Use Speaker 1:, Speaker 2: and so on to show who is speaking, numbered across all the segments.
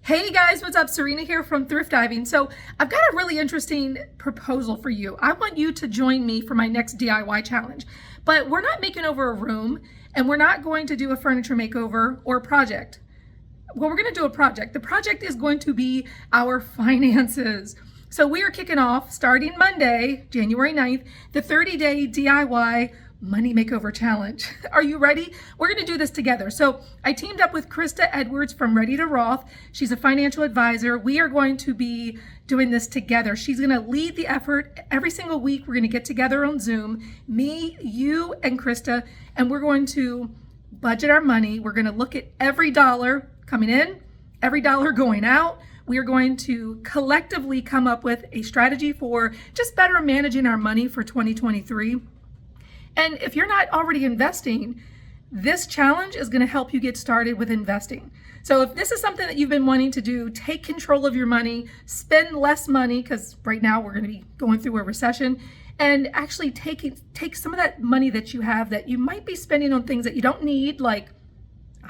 Speaker 1: Hey guys, what's up? Serena here from Thrift. So I've got a really interesting proposal for you. I want you to join me for my next DIY challenge, but we're not making over a room and we're not going to do a furniture makeover or a project. Well, we're going to do a project. The project is going to be our finances. So we are kicking off starting Monday, January 9th, the 30-day DIY money makeover challenge. Are you ready? We're going to do this together. So I teamed up with Krista Edwards from Ready to Roth. She's a financial advisor. We are going to be doing this together. She's going to lead the effort every single week. We're going to get together on Zoom, me, you, and Krista, and we're going to budget our money. We're going to look at every dollar coming in, every dollar going out. We are going to collectively come up with a strategy for just better managing our money for 2023. And if you're not already investing, this challenge is going to help you get started with investing. So if this is something that you've been wanting to do, take control of your money, spend less money, because right now we're going to be going through a recession, and actually take some of that money that you have that you might be spending on things that you don't need, like,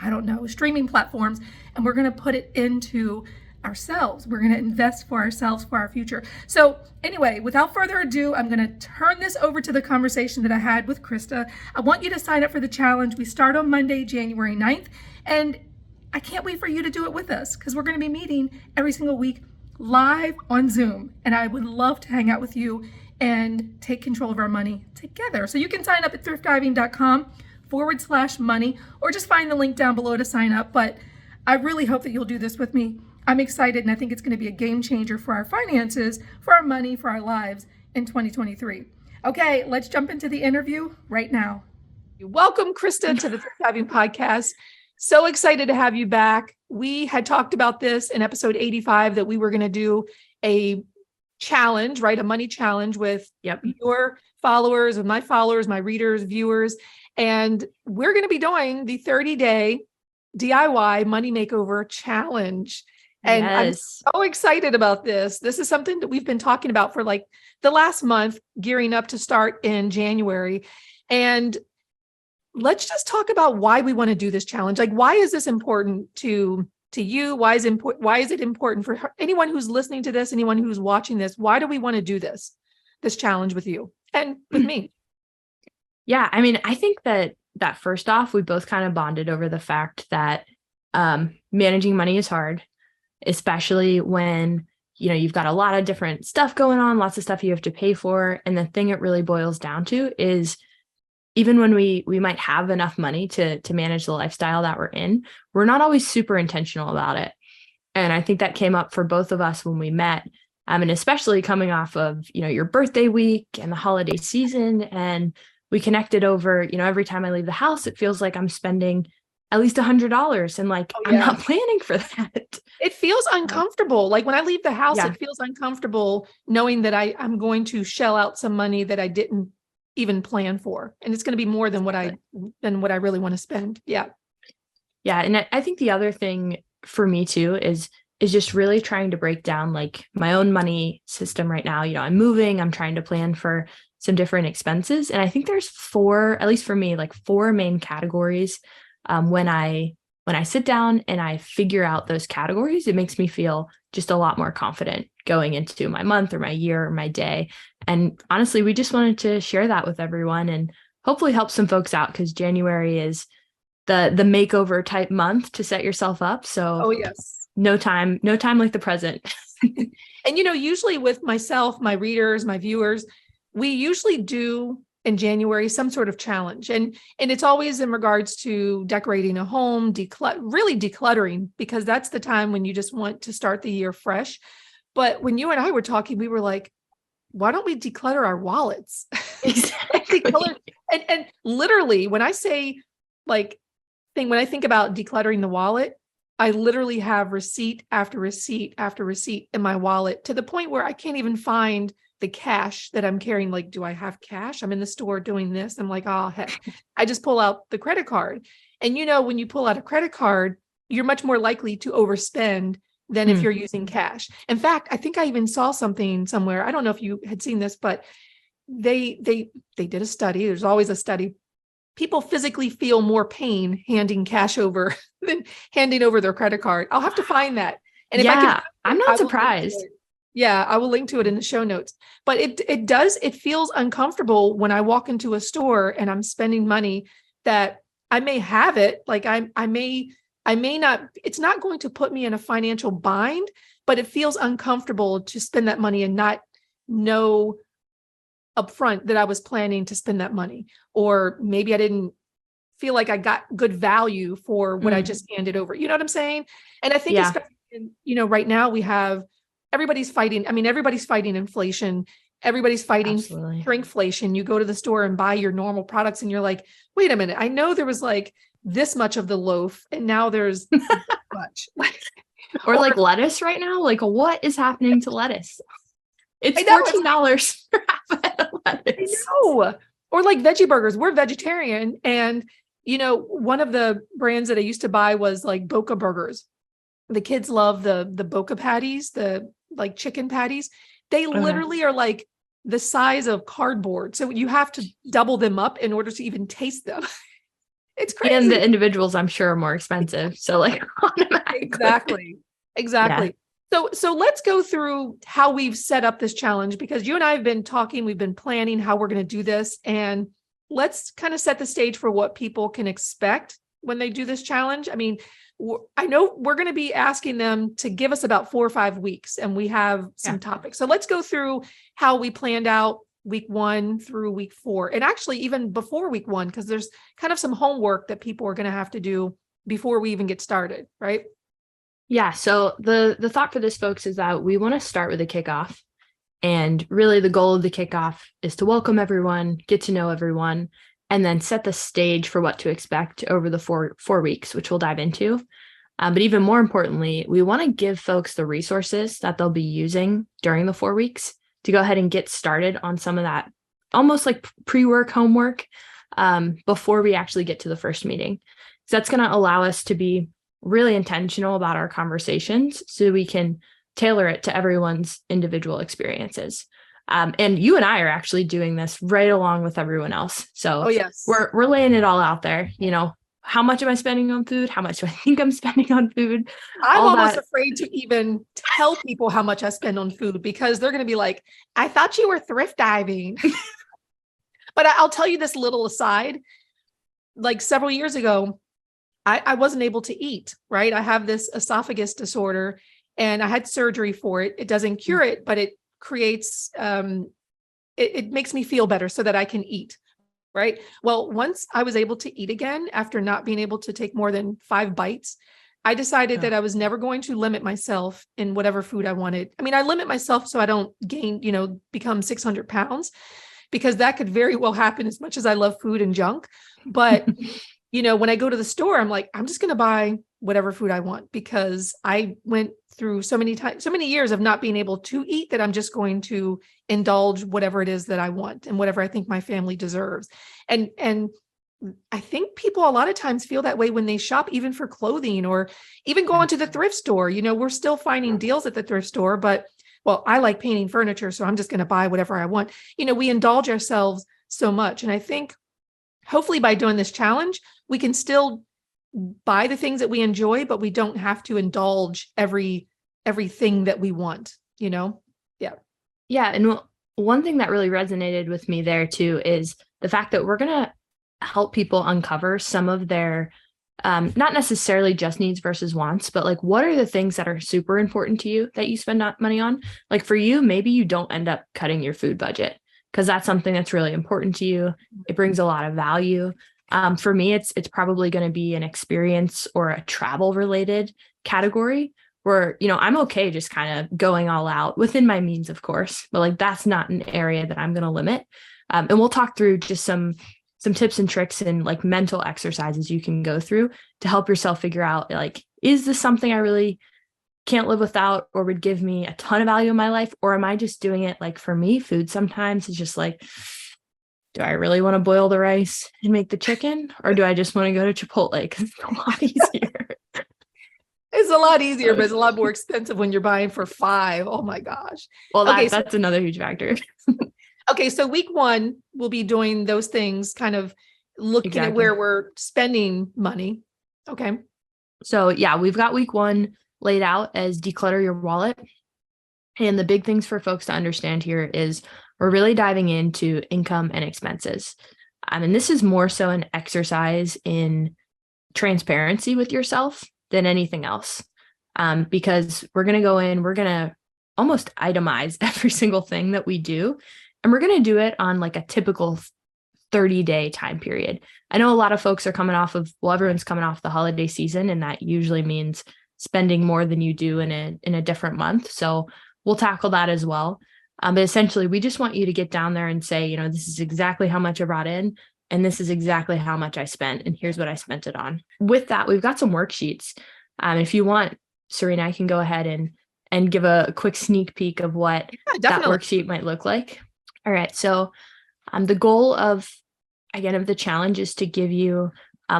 Speaker 1: I don't know, streaming platforms, and we're going to put it into ourselves. We're going to invest for ourselves, for our future. So anyway, without further ado, I'm going to turn this over to the conversation that I had with Krista. I want you to sign up for the challenge. We start on Monday, January 9th, and I can't wait for you to do it with us because we're going to be meeting every single week live on Zoom, and I would love to hang out with you and take control of our money together. So you can sign up at thriftdiving.com/money, or just find the link down below to sign up. But I really hope that you'll do this with me. I'm excited, and I think it's going to be a game changer for our finances, for our money, for our lives in 2023. Okay, let's jump into the interview right now. Welcome, Krista, to the Thrift Diving Podcast. So excited to have you back. We had talked about this in episode 85 that we were going to do a challenge, right? A money challenge with your followers, with my followers, my readers, viewers. And we're going to be doing the 30-day DIY money makeover challenge. And yes. I'm so excited about this. This is something that we've been talking about for like the last month, gearing up to start in January. And let's just talk about why we want to do this challenge. Like, why is this important to you? Why is it important for anyone who's listening to this, anyone who's watching this? Why do we want to do this challenge with you and with me?
Speaker 2: Yeah, I mean, I think that first off, we both kind of bonded over the fact that managing money is hard, especially when, you've got a lot of different stuff going on, lots of stuff you have to pay for. And the thing it really boils down to is even when we might have enough money to manage the lifestyle that we're in, we're not always super intentional about it. And I think that came up for both of us when we met. And especially coming off of, your birthday week and the holiday season. And we connected over, every time I leave the house, it feels like I'm spending at least $100. And I'm not planning for that.
Speaker 1: It feels uncomfortable. Like when I leave the house, it feels uncomfortable knowing that I'm going to shell out some money that I didn't even plan for. And it's going to be more than what I really want to spend. Yeah.
Speaker 2: Yeah. And I think the other thing for me too is just really trying to break down like my own money system right now. I'm moving, I'm trying to plan for some different expenses. And I think there's four, at least for me, like four main categories. When I sit down and I figure out those categories, it makes me feel just a lot more confident going into my month or my year or my day. And honestly, we just wanted to share that with everyone and hopefully help some folks out because January is the makeover type month to set yourself up. So no time like the present.
Speaker 1: And, usually with myself, my readers, my viewers, we usually do in January some sort of challenge. And it's always in regards to decorating a home, really decluttering, because that's the time when you just want to start the year fresh. But when you and I were talking, we were like, why don't we declutter our wallets?
Speaker 2: Exactly.
Speaker 1: And literally when I say when I think about decluttering the wallet, I literally have receipt after receipt after receipt in my wallet to the point where I can't even find the cash that I'm carrying. Like, do I have cash? I'm in the store doing this. I'm like, oh, heck, I just pull out the credit card. And when you pull out a credit card, you're much more likely to overspend than if you're using cash. In fact, I think I even saw something somewhere. I don't know if you had seen this, but they did a study. There's always a study. People physically feel more pain handing cash over than handing over their credit card. I'll have to find that And if I can,
Speaker 2: Yeah, I'm
Speaker 1: I
Speaker 2: not
Speaker 1: will link to
Speaker 2: surprised.
Speaker 1: it. Yeah, I will link to it in the show notes. But it feels uncomfortable when I walk into a store and I'm spending money that I may have it. Like I may not, it's not going to put me in a financial bind, but it feels uncomfortable to spend that money and not know upfront that I was planning to spend that money. Or maybe I didn't feel like I got good value for what I just handed over. You know what I'm saying? And I think
Speaker 2: Yeah,
Speaker 1: especially right now we have everybody's fighting. I mean, everybody's fighting inflation. Everybody's fighting
Speaker 2: absolutely.
Speaker 1: shrinkflation. You go to the store and buy your normal products and you're like, wait a minute, I know there was like this much of the loaf and now there's this much.
Speaker 2: Or
Speaker 1: Or
Speaker 2: like lettuce right now. Like, what is happening to lettuce? It's
Speaker 1: I know it's
Speaker 2: $14 for half a head of
Speaker 1: I
Speaker 2: lettuce.
Speaker 1: know. Or like veggie burgers. We're vegetarian. And, one of the brands that I used to buy was like Boca burgers. The kids love the Boca patties, the like chicken patties. They
Speaker 2: Okay.
Speaker 1: literally are like the size of cardboard. So you have to double them up in order to even taste them. It's
Speaker 2: And the
Speaker 1: crazy.
Speaker 2: individuals, I'm sure, are more expensive. So, like, automatically.
Speaker 1: Exactly.
Speaker 2: Yeah.
Speaker 1: Exactly. So let's go through how we've set up this challenge because you and I have been talking, we've been planning how we're going to do this, and let's kind of set the stage for what people can expect when they do this challenge. I mean, I know we're going to be asking them to give us about 4 or 5 weeks, and we have
Speaker 2: Yeah.
Speaker 1: some topics. So let's go through how we planned out week 1 through week 4, and actually even before week 1, because there's kind of some homework that people are going to have to do before we even get started, right?
Speaker 2: Yeah. So the thought for this, folks, is that we want to start with a kickoff. And really the goal of the kickoff is to welcome everyone, get to know everyone, and then set the stage for what to expect over the four weeks, which we'll dive into. But even more importantly, we want to give folks the resources that they'll be using during the 4 weeks to go ahead and get started on some of that almost like pre-work homework before we actually get to the first meeting. So that's going to allow us to be really intentional about our conversations so we can tailor it to everyone's individual experiences. And you and I are actually doing this right along with everyone else. So
Speaker 1: Oh, yes.
Speaker 2: we're laying it all out there. How much am I spending on food? How much do I think I'm spending on food?
Speaker 1: I'm
Speaker 2: All
Speaker 1: almost
Speaker 2: that.
Speaker 1: afraid to even tell people how much I spend on food because they're going to be like, I thought you were thrift diving. But I'll tell you this little aside. Like several years ago, I wasn't able to eat, right? I have this esophagus disorder and I had surgery for it. It doesn't cure it, but it creates, it makes me feel better so that I can eat. Right. Well, once I was able to eat again after not being able to take more than 5 bites, I decided that I was never going to limit myself in whatever food I wanted. I mean, I limit myself so I don't gain, become 600 pounds because that could very well happen as much as I love food and junk. But, when I go to the store, I'm like, I'm just going to buy whatever food I want because I went through so many years of not being able to eat that I'm just going to indulge whatever it is that I want and whatever I think my family deserves. And I think people a lot of times feel that way when they shop, even for clothing or even going to the thrift store. We're still finding deals at the thrift store, but well, I like painting furniture, so I'm just going to buy whatever I want. We indulge ourselves so much. And I think hopefully by doing this challenge, we can still buy the things that we enjoy, but we don't have to indulge everything that we want, Yeah.
Speaker 2: Yeah. And one thing that really resonated with me there too is the fact that we're going to help people uncover some of their not necessarily just needs versus wants, but like what are the things that are super important to you that you spend money on? Like for you, maybe you don't end up cutting your food budget because that's something that's really important to you. It brings a lot of value. For me, it's probably going to be an experience or a travel related category where, I'm okay just kind of going all out within my means, of course, but like that's not an area that I'm going to limit. And we'll talk through just some tips and tricks and like mental exercises you can go through to help yourself figure out like, is this something I really can't live without or would give me a ton of value in my life? Or am I just doing it like for me? Food sometimes is just like, do I really want to boil the rice and make the chicken? Or do I just want to go to Chipotle because it's a lot easier?
Speaker 1: It's a lot easier, but it's a lot more expensive when you're buying for 5. Oh my gosh.
Speaker 2: Well,
Speaker 1: Okay,
Speaker 2: that's another huge factor.
Speaker 1: Okay, so week 1, we'll be doing those things, kind of looking at
Speaker 2: Exactly.
Speaker 1: where we're spending money. Okay.
Speaker 2: So yeah, we've got week 1 laid out as declutter your wallet. And the big things for folks to understand here is we're really diving into income and expenses. And this is more so an exercise in transparency with yourself than anything else. Because we're going to go in, we're going to almost itemize every single thing that we do. And we're going to do it on like a typical 30-day time period. I know a lot of folks are coming off of, well, everyone's coming off the holiday season, and that usually means spending more than you do in a different month. So we'll tackle that as well. But essentially, we just want you to get down there and say, you know, this is exactly how much I brought in, and this is exactly how much I spent, and here's what I spent it on. With that, we've got some worksheets. If you want, Serena, I can go ahead and give a quick sneak peek of what that worksheet might look like. All right. So the goal of the challenge is to give you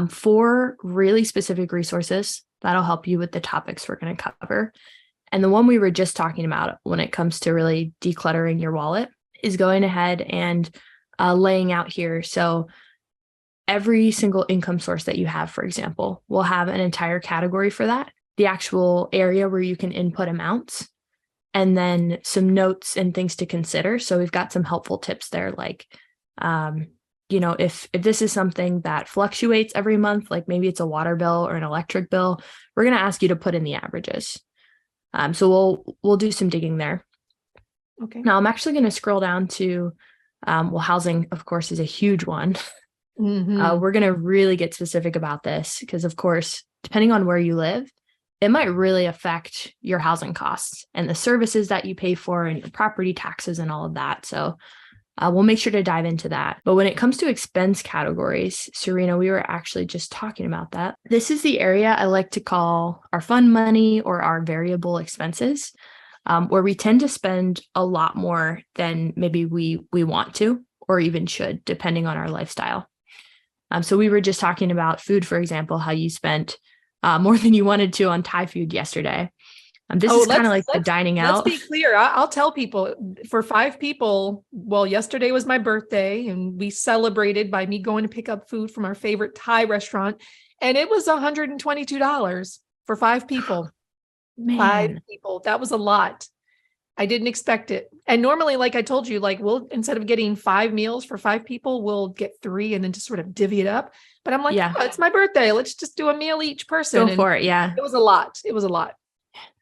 Speaker 2: 4 really specific resources that'll help you with the topics we're going to cover. And the one we were just talking about when it comes to really decluttering your wallet is going ahead and laying out here. So every single income source that you have, for example, will have an entire category for that, the actual area where you can input amounts, and then some notes and things to consider. So we've got some helpful tips there, like, if this is something that fluctuates every month, like maybe it's a water bill or an electric bill, we're going to ask you to put in the averages. So we'll do some digging there.
Speaker 1: Okay.
Speaker 2: Now I'm actually going to scroll down to, housing, of course, is a huge one.
Speaker 1: Mm-hmm.
Speaker 2: We're going to really get specific about this because, of course, depending on where you live, it might really affect your housing costs and the services that you pay for and your property taxes and all of that. So we'll make sure to dive into that. But when it comes to expense categories, Serena, we were actually just talking about that. This is the area I like to call our fun money or our variable expenses, where we tend to spend a lot more than maybe we want to or even should, depending on our lifestyle. So we were just talking about food, for example, how you spent more than you wanted to on Thai food yesterday. This is kind of like the dining out.
Speaker 1: Let's be clear. I'll tell people, for 5 people, well, yesterday was my birthday and we celebrated by me going to pick up food from our favorite Thai restaurant. And it was $122 for 5 people.
Speaker 2: Man.
Speaker 1: 5 people. That was a lot. I didn't expect it. And normally, like I told you, like instead of getting 5 meals for 5 people, we'll get 3 and then just sort of divvy it up. But I'm like, oh, it's my birthday. Let's just do a meal each person.
Speaker 2: Go for it. Yeah.
Speaker 1: It was a lot. It was a lot.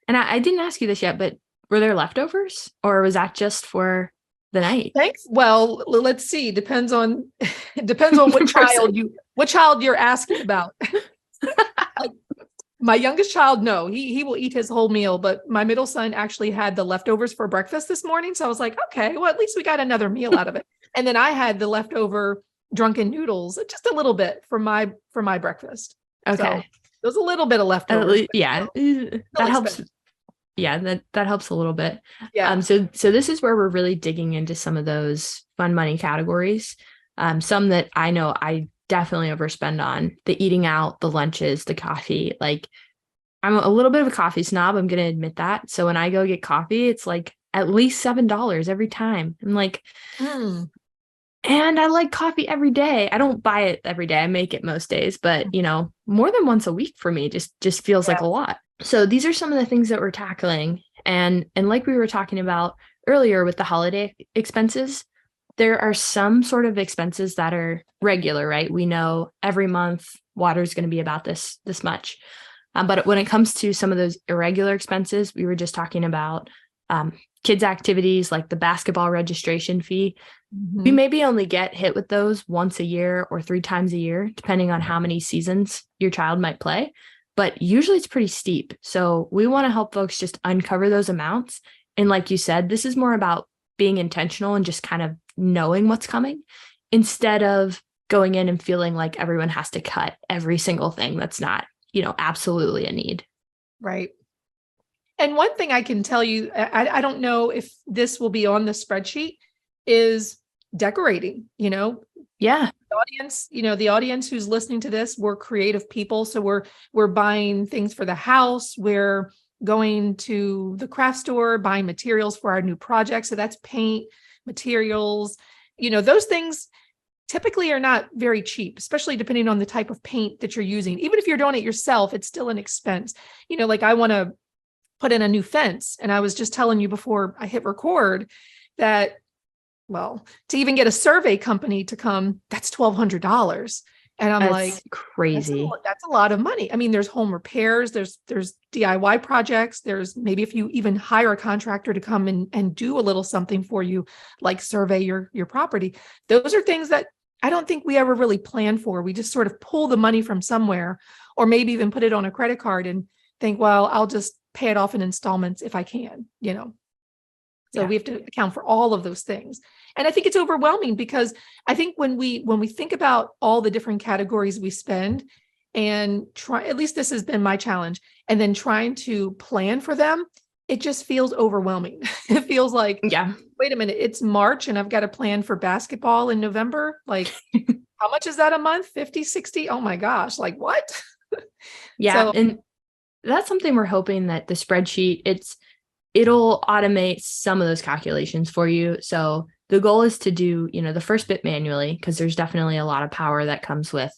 Speaker 2: And I didn't ask you this yet, but were there leftovers or was that just for the night?
Speaker 1: Thanks. Well, let's see. Depends on what child you're asking about. My youngest child, no, he will eat his whole meal, but my middle son actually had the leftovers for breakfast this morning. So I was like, okay, well, at least we got another meal out of it. And then I had the leftover drunken noodles, just a little bit for my breakfast.
Speaker 2: Okay.
Speaker 1: So there's a little bit of leftovers.
Speaker 2: Yeah. That helps. Yeah, that helps a little bit.
Speaker 1: Yeah.
Speaker 2: So this is where we're really digging into some of those fun money categories. Some that I know I definitely overspend on: the eating out, the lunches, the coffee. Like, I'm a little bit of a coffee snob. I'm going to admit that. So when I go get coffee, it's like at least $7 every time. I'm like, and I like coffee every day. I don't buy it every day. I make it most days, but more than once a week for me just feels like a lot. So these are some of the things that we're tackling. And like we were talking about earlier with the holiday expenses, there are some sort of expenses that are regular, right? We know every month water is going to be about this much. But when it comes to some of those irregular expenses, we were just talking about kids' activities like the basketball registration fee. We maybe only get hit with those once a year or 3 times a year, depending on how many seasons your child might play. But usually it's pretty steep. So we want to help folks just uncover those amounts. And like you said, this is more about being intentional and just kind of knowing what's coming instead of going in and feeling like everyone has to cut every single thing that's not, absolutely a need.
Speaker 1: Right. And one thing I can tell you, I don't know if this will be on the spreadsheet, is decorating,
Speaker 2: Yeah.
Speaker 1: The audience who's listening to this, we're creative people. So we're buying things for the house. We're going to the craft store, buying materials for our new project. So that's paint, materials, those things typically are not very cheap, especially depending on the type of paint that you're using. Even if you're doing it yourself, it's still an expense. Like I want to put in a new fence. And I was just telling you before I hit record that, well, to even get a survey company to come, that's $1,200. And I'm like,
Speaker 2: That's crazy.
Speaker 1: that's a lot of money. I mean, there's home repairs, there's DIY projects, there's maybe if you even hire a contractor to come and do a little something for you, like survey your property. Those are things that I don't think we ever really plan for. We just sort of pull the money from somewhere, or maybe even put it on a credit card and think, well, I'll just pay it off in installments if I can, you know. So we have to account for all of those things. And I think it's overwhelming because I think when we think about all the different categories we spend and try, at least this has been my challenge, and then trying to plan for them, it just feels overwhelming. It feels like, wait a minute, it's March and I've got to plan for basketball in November. Like, how much is that a month? 50, 60? Oh my gosh, like what?
Speaker 2: And that's something we're hoping that the spreadsheet, it'll automate some of those calculations for you. So the goal is to do, the first bit manually, because there's definitely a lot of power that comes with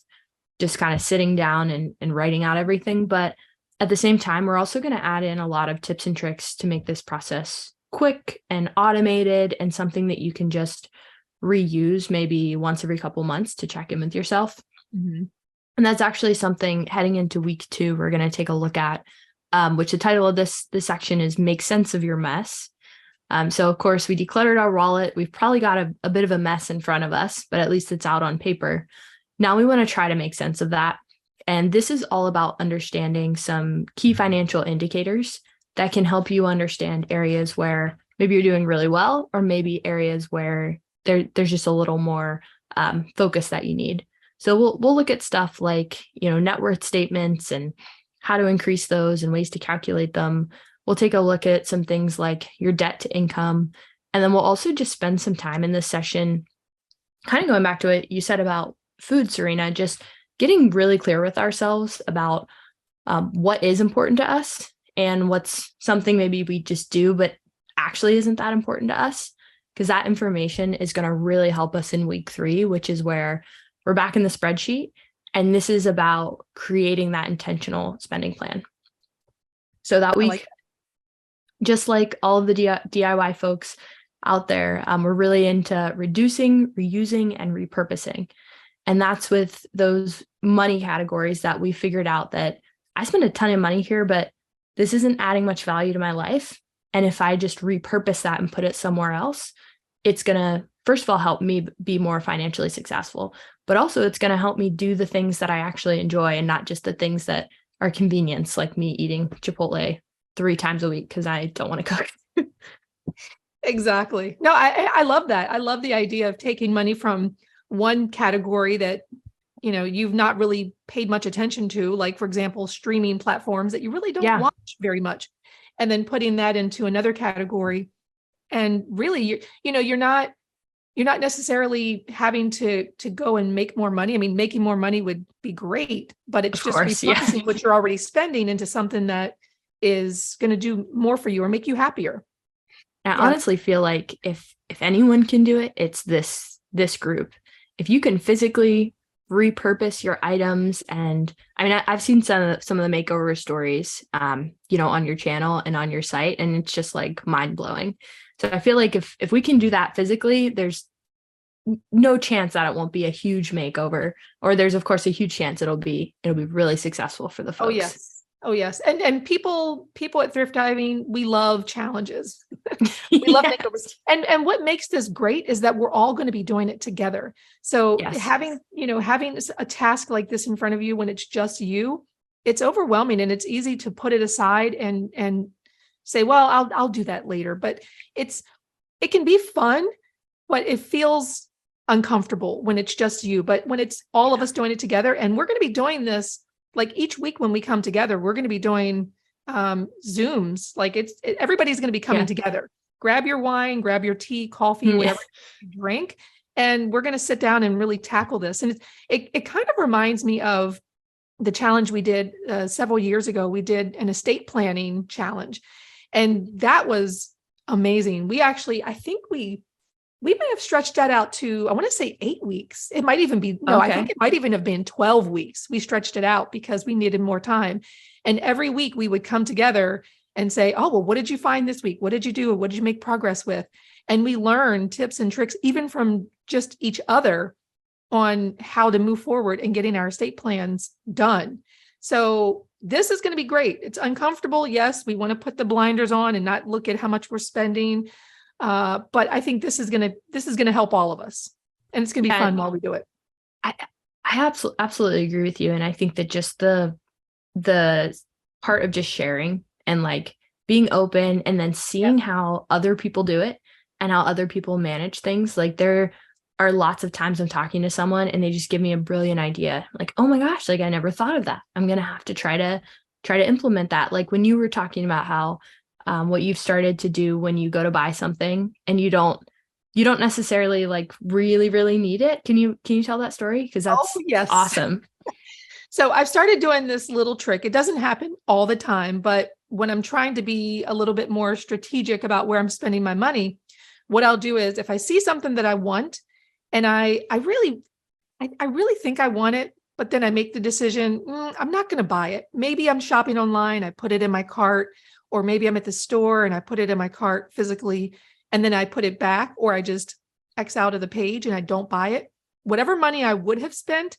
Speaker 2: just kind of sitting down and writing out everything. But at the same time, we're also going to add in a lot of tips and tricks to make this process quick and automated and something that you can just reuse maybe once every couple months to check in with yourself. Mm-hmm. And that's actually something heading into week 2, we're going to take a look at, which the title of this section is Make Sense of Your Mess. So of course we decluttered our wallet. We've probably got a bit of a mess in front of us, but at least it's out on paper. Now we want to try to make sense of that. And this is all about understanding some key financial indicators that can help you understand areas where maybe you're doing really well, or maybe areas where there's just a little more focus that you need. So we'll look at stuff like, net worth statements and how to increase those and ways to calculate them. We'll take a look at some things like your debt to income. And then we'll also just spend some time in this session, kind of going back to what you said about food, Serena, just getting really clear with ourselves about what is important to us and what's something maybe we just do, but actually isn't that important to us. Because that information is going to really help us in week 3, which is where we're back in the spreadsheet. And this is about creating that intentional spending plan. So that week, just like all of the DIY folks out there, we're really into reducing, reusing, and repurposing. And that's with those money categories that we figured out that I spend a ton of money here, but this isn't adding much value to my life. And if I just repurpose that and put it somewhere else, it's going to, first of all, help me be more financially successful, but also it's going to help me do the things that I actually enjoy and not just the things that are convenience, like me eating Chipotle 3 times a week because I don't want to cook.
Speaker 1: Exactly. No, I love that. I love the idea of taking money from one category that, you've not really paid much attention to, like, for example, streaming platforms that you really don't watch very much, and then putting that into another category. And really, you're not necessarily having to go and make more money. I mean, making more money would be great, but it's just repurposing what you're already spending into something that is going to do more for you or make you happier.
Speaker 2: I honestly feel like if anyone can do it, it's this group. If you can physically repurpose your items, and I mean, I've seen some of the makeover stories, on your channel and on your site, and it's just like mind blowing. So I feel like if we can do that physically, there's no chance that it won't be a huge makeover, or there's of course a huge chance it'll be really successful for the folks.
Speaker 1: Oh yes. And people at Thrift Diving, we love challenges. We love makeovers. And what makes this great is that we're all going to be doing it together. So having a task like this in front of you when it's just you, it's overwhelming, and it's easy to put it aside and say, well, I'll do that later. But it can be fun, but it feels uncomfortable when it's just you. But when it's all of us doing it together, and we're going to be doing this, like each week when we come together, we're going to be doing Zooms. Like everybody's going to be coming together. Grab your wine, grab your tea, coffee, whatever you drink, and we're going to sit down and really tackle this. And it kind of reminds me of the challenge we did several years ago. We did an estate planning challenge, and that was amazing. We actually, I think we may have stretched that out to, I want to say 8 weeks. It might even be, I think it might even have been 12 weeks. We stretched it out because we needed more time. And every week we would come together and say, oh, well, what did you find this week? What did you do? What did you make progress with? And we learn tips and tricks, even from just each other, on how to move forward and getting our estate plans done. So this is going to be great. It's uncomfortable. Yes, we want to put the blinders on and not look at how much we're spending. But I think this is going to help all of us, and it's going to be fun while we do it.
Speaker 2: I absolutely agree with you. And I think that just the part of just sharing and like being open and then seeing how other people do it and how other people manage things. Like there are lots of times I'm talking to someone and they just give me a brilliant idea. Like, oh my gosh, like I never thought of that. I'm going to have to try to implement that. Like when you were talking about how what you've started to do when you go to buy something and you don't necessarily like really need it. Can you tell that story? Because that's
Speaker 1: yes.
Speaker 2: Awesome.
Speaker 1: So I've started doing this little trick. It doesn't happen all the time, but when I'm trying to be a little bit more strategic about where I'm spending my money, what I'll do is if I see something that I want and I really think I want it, but then I make the decision, I'm not going to buy it. Maybe I'm shopping online, I put it in my cart, or maybe I'm at the store and I put it in my cart physically, and then I put it back, or I just X out of the page and I don't buy it. Whatever money I would have spent,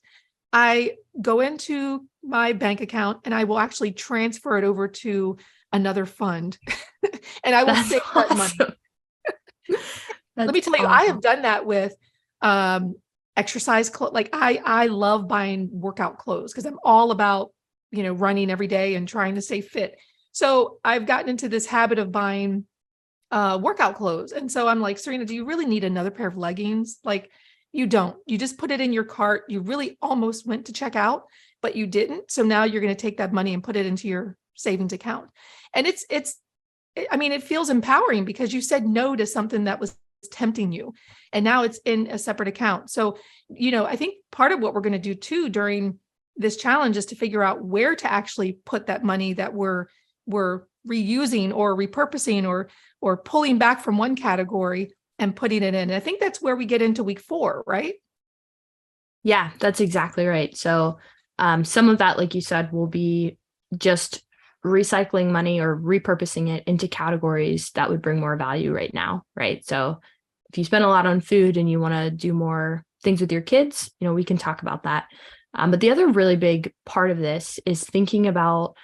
Speaker 1: I go into my bank account and I will actually transfer it over to another fund and I will save that money. Let me tell you, I have done that with exercise clothes. Like I love buying workout clothes because I'm all about, running every day and trying to stay fit. So I've gotten into this habit of buying workout clothes. And so I'm like, Serena, do you really need another pair of leggings? Like you don't. You just put it in your cart. You really almost went to check out, but you didn't. So now you're going to take that money and put it into your savings account. And it feels empowering because you said no to something that was tempting you. And now it's in a separate account. So, I think part of what we're going to do too during this challenge is to figure out where to actually put that money that we're reusing or repurposing or pulling back from one category and putting it in. And I think that's where we get into week 4, right?
Speaker 2: Yeah, that's exactly right. So some of that, like you said, will be just recycling money or repurposing it into categories that would bring more value right now, right? So if you spend a lot on food and you want to do more things with your kids, we can talk about that. But the other really big part of this is thinking about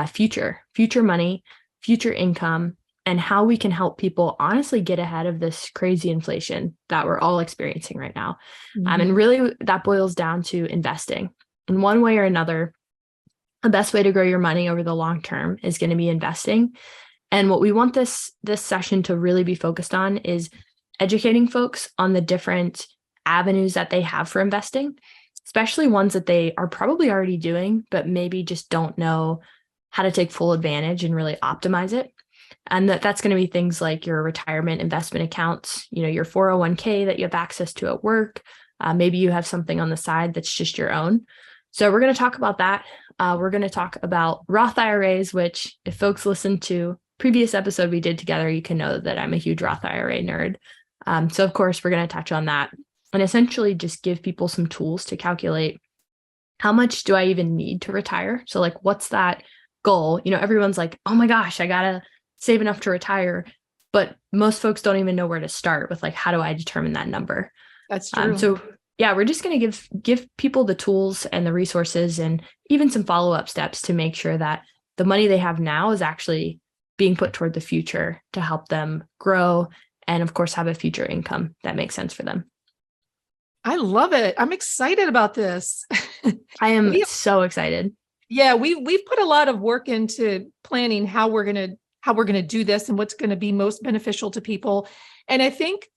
Speaker 2: future money, future income, and how we can help people honestly get ahead of this crazy inflation that we're all experiencing right now.
Speaker 1: Mm-hmm.
Speaker 2: And really that boils down to investing in one way or another. The best way to grow your money over the long term is going to be investing. And what we want this session to really be focused on is educating folks on the different avenues that they have for investing, especially ones that they are probably already doing, but maybe just don't know how to take full advantage and really optimize it. And that's going to be things like your retirement investment accounts, your 401k that you have access to at work. Maybe you have something on the side that's just your own. So we're going to talk about that. We're going to talk about Roth IRAs, which if folks listen to previous episode we did together, you can know that I'm a huge Roth IRA nerd. So of course, we're going to touch on that and essentially just give people some tools to calculate how much do I even need to retire? So like, what's that goal? Everyone's like, oh my gosh, I got to save enough to retire. But most folks don't even know where to start with, like, how do I determine that number?
Speaker 1: That's true.
Speaker 2: So yeah, we're just going to give people the tools and the resources and even some follow-up steps to make sure that the money they have now is actually being put toward the future to help them grow and of course have a future income that makes sense for them.
Speaker 1: I love it. I'm excited about this.
Speaker 2: I am so excited.
Speaker 1: Yeah, we've put a lot of work into planning how we're going to do this and what's going to be most beneficial to people. And I think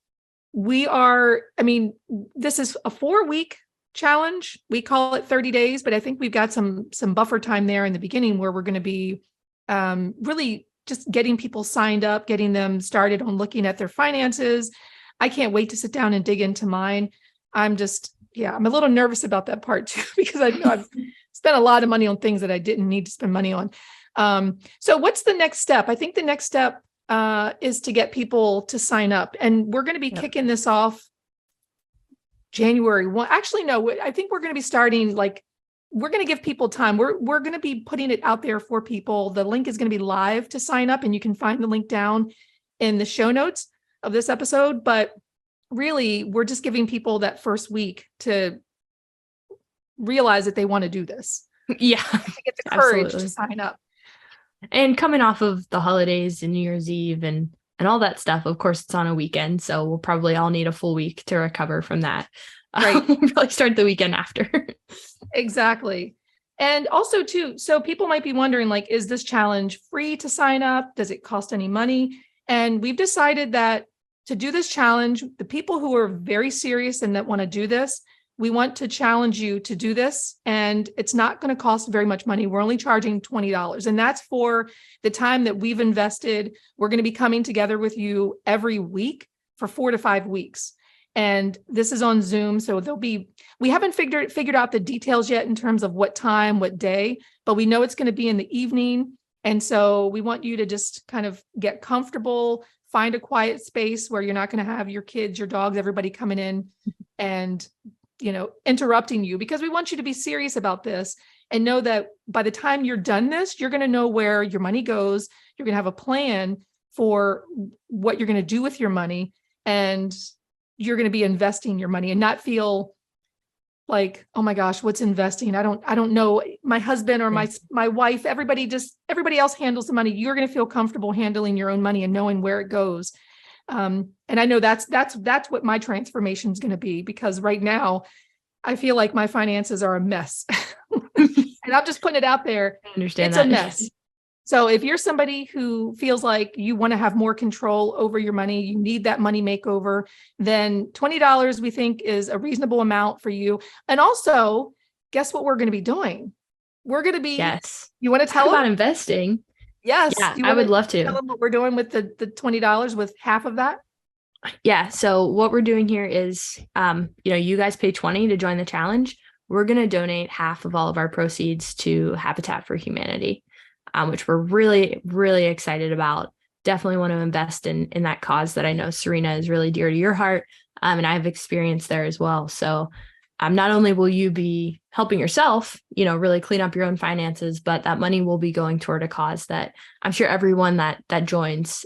Speaker 1: this is a 4-week challenge. We call it 30 days, but I think we've got some buffer time there in the beginning where we're going to be really just getting people signed up, getting them started on looking at their finances. I can't wait to sit down and dig into mine. I'm a little nervous about that part too, because I know I've spent a lot of money on things that I didn't need to spend money on. So what's the next step? I think the next step is to get people to sign up, and we're going to be kicking this off January 1. Actually, no, I think we're going to be starting like we're going to give people time. We're going to be putting it out there for people. The link is going to be live to sign up, and you can find the link down in the show notes of this episode. But really, we're just giving people that first week to realize that they want to do this.
Speaker 2: Yeah,
Speaker 1: to get the courage
Speaker 2: absolutely.
Speaker 1: to sign up.
Speaker 2: And coming off of the holidays and New Year's Eve and all that stuff, of course, it's on a weekend. So we'll probably all need a full week to recover from that.
Speaker 1: Right.
Speaker 2: We'll probably start the weekend after.
Speaker 1: Exactly. And also too, so people might be wondering, like, is this challenge free to sign up? Does it cost any money? And we've decided that to do this challenge, the people who are very serious and that want to do this, we want to challenge you to do this. And it's not going to cost very much money. We're only charging $20. And that's for the time that we've invested. We're going to be coming together with you every week for 4 to 5 weeks. And this is on Zoom. So we haven't figured out the details yet in terms of what time, what day, but we know it's going to be in the evening. And so we want you to just kind of get comfortable, find a quiet space where you're not going to have your kids, your dogs, everybody coming in and, interrupting you, because we want you to be serious about this and know that by the time you're done this, you're going to know where your money goes. You're going to have a plan for what you're going to do with your money, and you're going to be investing your money and not feel like, oh my gosh, what's investing? I don't know. My husband or my wife, everybody else handles the money. You're going to feel comfortable handling your own money and knowing where it goes. And I know that's what my transformation is going to be, because right now I feel like my finances are a mess and I'm just putting it out there.
Speaker 2: I understand
Speaker 1: it's
Speaker 2: that.
Speaker 1: a mess. So if you're somebody who feels like you want to have more control over your money, you need that money makeover, then $20 we think is a reasonable amount for you. And also, guess what we're going to be doing? We're going to be,
Speaker 2: yes.
Speaker 1: You want to tell them
Speaker 2: about investing?
Speaker 1: Yes.
Speaker 2: Yeah, I would love to.
Speaker 1: Tell them what we're doing with the $20 with half of that.
Speaker 2: Yeah. So what we're doing here is, you guys pay $20 to join the challenge. We're going to donate half of all of our proceeds to Habitat for Humanity, which we're really, really excited about. Definitely want to invest in that cause that I know, Serena, is really dear to your heart. And I have experience there as well. So not only will you be helping yourself, really clean up your own finances, but that money will be going toward a cause that I'm sure everyone that joins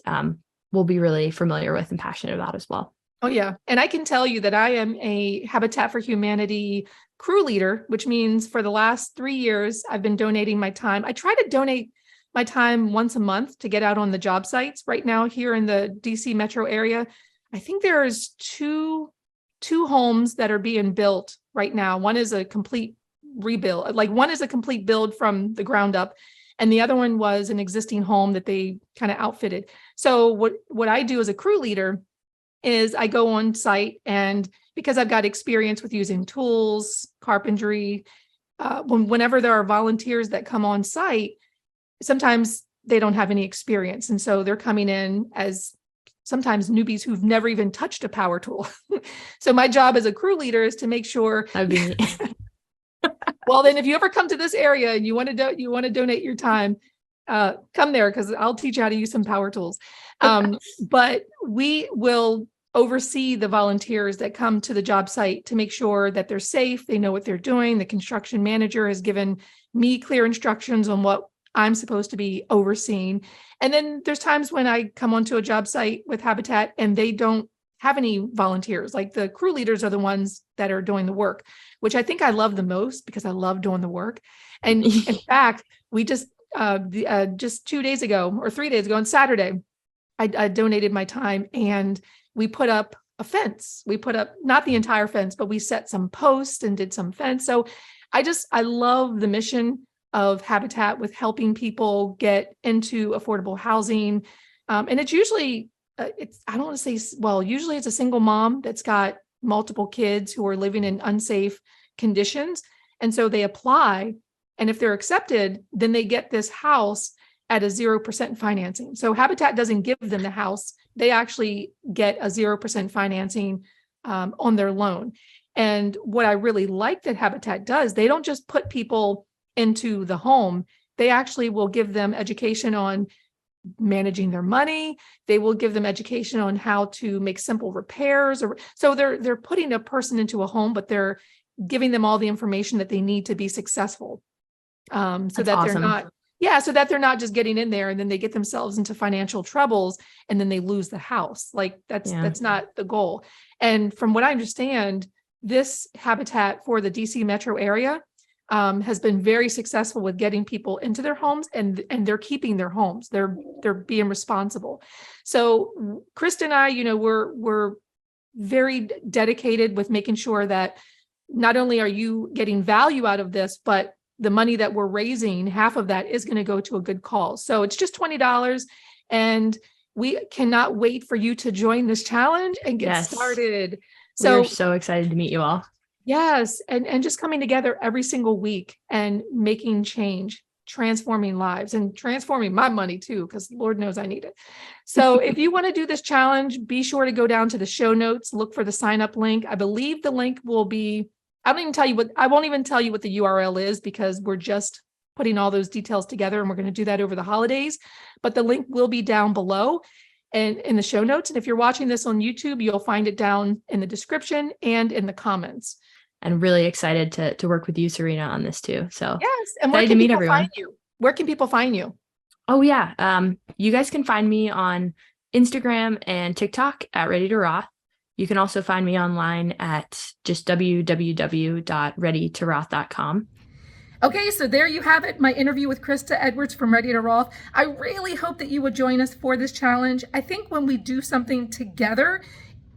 Speaker 2: will be really familiar with and passionate about as well.
Speaker 1: Oh, yeah. And I can tell you that I am a Habitat for Humanity crew leader, which means for the last 3 years, I've been donating my time. I try to donate my time once a month to get out on the job sites. Right now here in the DC metro area, I think there's two homes that are being built right now. One is a complete rebuild, like one is a complete build from the ground up, and the other one was an existing home that they kind of outfitted. So what I do as a crew leader is I go on site, and because I've got experience with using tools, carpentry, whenever there are volunteers that come on site, sometimes they don't have any experience. And so they're coming in as sometimes newbies who've never even touched a power tool. So my job as a crew leader is to make sure.
Speaker 2: That'd be
Speaker 1: Well, then if you ever come to this area and you want to donate your time, come there, because I'll teach you how to use some power tools. But we will oversee the volunteers that come to the job site to make sure that they're safe. They know what they're doing. The construction manager has given me clear instructions on what I'm supposed to be overseeing. And then there's times when I come onto a job site with Habitat and they don't have any volunteers. Like the crew leaders are the ones that are doing the work, which I think I love the most because I love doing the work. And in fact, we just 2 days ago or 3 days ago on Saturday, I donated my time and we put up a fence. We put up not the entire fence, but we set some posts and did some fence. So I love the mission of Habitat with helping people get into affordable housing. And it's usually, I don't want to say, well, usually it's a single mom that's got multiple kids who are living in unsafe conditions. And so they apply. And if they're accepted, then they get this house at a 0% financing. So Habitat doesn't give them the house. They actually get a 0% financing on their loan. And what I really like that Habitat does, they don't just put people into the home. They actually will give them education on managing their money. They will give them education on how to make simple repairs. So they're putting a person into a home, but they're giving them all the information that they need to be successful. So
Speaker 2: That's
Speaker 1: that they're
Speaker 2: awesome.
Speaker 1: not, so that they're not just getting in there and then they get themselves into financial troubles and then they lose the house. Like that's not the goal. And from what I understand, this habitat for the DC metro area has been very successful with getting people into their homes, and they're keeping their homes. They're being responsible. So Krista and I, we're very dedicated with making sure that not only are you getting value out of this, but the money that we're raising, half of that is going to go to a good cause. So it's just $20, and we cannot wait for you to join this challenge and get started.
Speaker 2: So we're so excited to meet you all.
Speaker 1: Yes. And just coming together every single week and making change, transforming lives, and transforming my money too, because Lord knows I need it. So if you want to do this challenge, be sure to go down to the show notes, look for the sign up link. I believe the link will be, I won't even tell you what the URL is, because we're just putting all those details together, and we're going to do that over the holidays, but the link will be down below and in the show notes. And if you're watching this on YouTube, you'll find it down in the description and in the comments.
Speaker 2: And really excited to work with you, Serena, on this too. So
Speaker 1: yes. And where can people find you? Where can people find you?
Speaker 2: Oh yeah. You guys can find me on Instagram and TikTok at Ready to Roth. You can also find me online at just www.readytoroth.com.
Speaker 1: Okay, so there you have it, my interview with Krista Edwards from Ready to Roth. I really hope that you would join us for this challenge. I think when we do something together,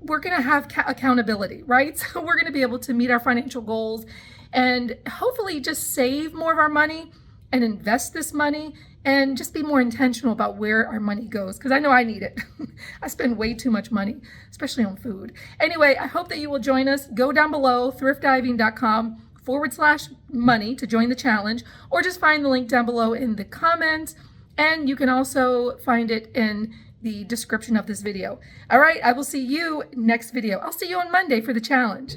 Speaker 1: we're going to have accountability, right? So we're going to be able to meet our financial goals and hopefully just save more of our money and invest this money and just be more intentional about where our money goes, because I know I need it. I spend way too much money, especially on food. Anyway, I hope that you will join us. Go down below, thriftdiving.com/money to join the challenge, or just find the link down below in the comments. And you can also find it in the description of this video. All right, I will see you next video. I'll see you on Monday for the challenge.